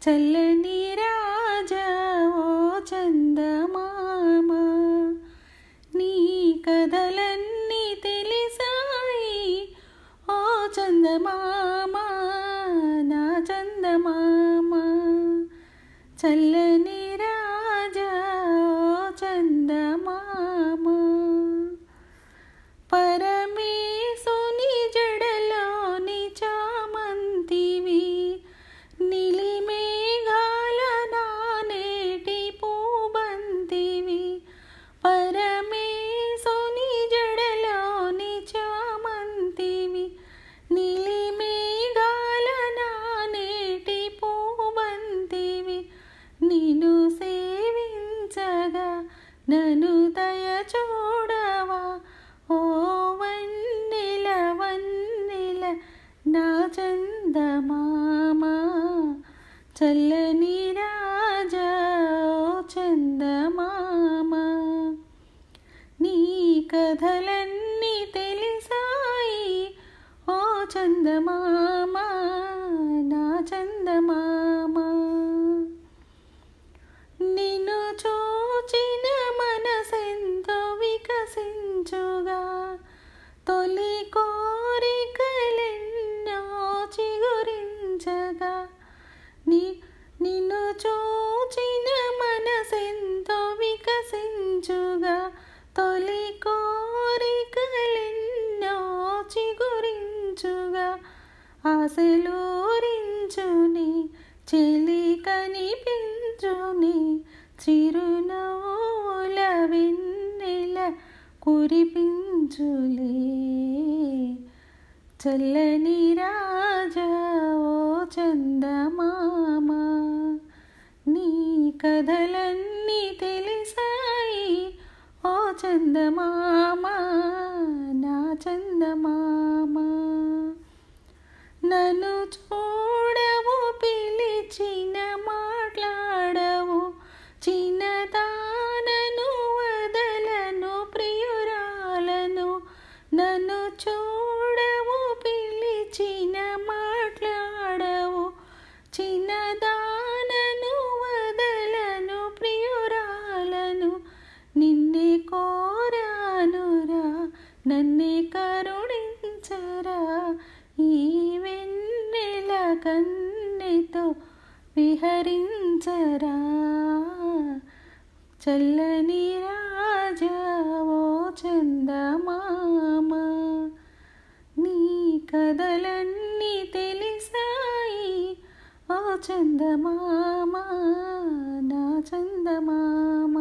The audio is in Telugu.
చల్లని రాజా ఓ చందమామ, నీ కథలన్నీ తెలిసాయి ఓ చందమామ, నా చందమామ. చల్లని రాజా ఓ చందమామ, పరమేశుని జడలోని చామంతివి, నీలిమేఘాల నానేటి పూబంతివి. పరమేశుని జడలోని చామంతివి, నీలిమేఘాల నానేటి పూబంతివి. నిన్ను సేవించగా నన్ను దయ చూడవా ఓ వన్నెల వన్నెల నా చందమామ. చల్లని రాజా ఓ చందమామ, నీ కథలన్నీ తెలిసాయి ఓ చందమామ, నా చందమామ. నిన్ను చూచిన మనసెంతో వికసించుగా, తొలి కోరికలెన్నో చిగురించగా. నిన్ను చూచిన మనసెంతో వికసించుగా, తొలి కోరికలెన్నో చిగురించుగా. ఆశలూరించుని చెలి కనిపించుని, చిరునవ్వుల వెన్నెల కురిపించులే. చల్లని రాజా ఓ చందమామ, నీ కథలన్నీ తెలిసాయి ఓ చందమామ, నా చందమామ. నన్ను చూడవు పిలిచిన మాట్లాడవు, చిన్నదానను వదలను ప్రియురాలను. నన్ను చూడవు పిలిచిన మాట్లాడవు, చిన్నదానను వదలను ప్రియురాలను. నిన్నే కోరానురా నన్నే కరుణించరా, ఈ వెన్నెల కన్నెతో విహరించరా. చల్లని రాజా ఓ చందమామ, నీ కథలన్నీ తెలిసాయి ఓ చందమామ, నా చందమామ.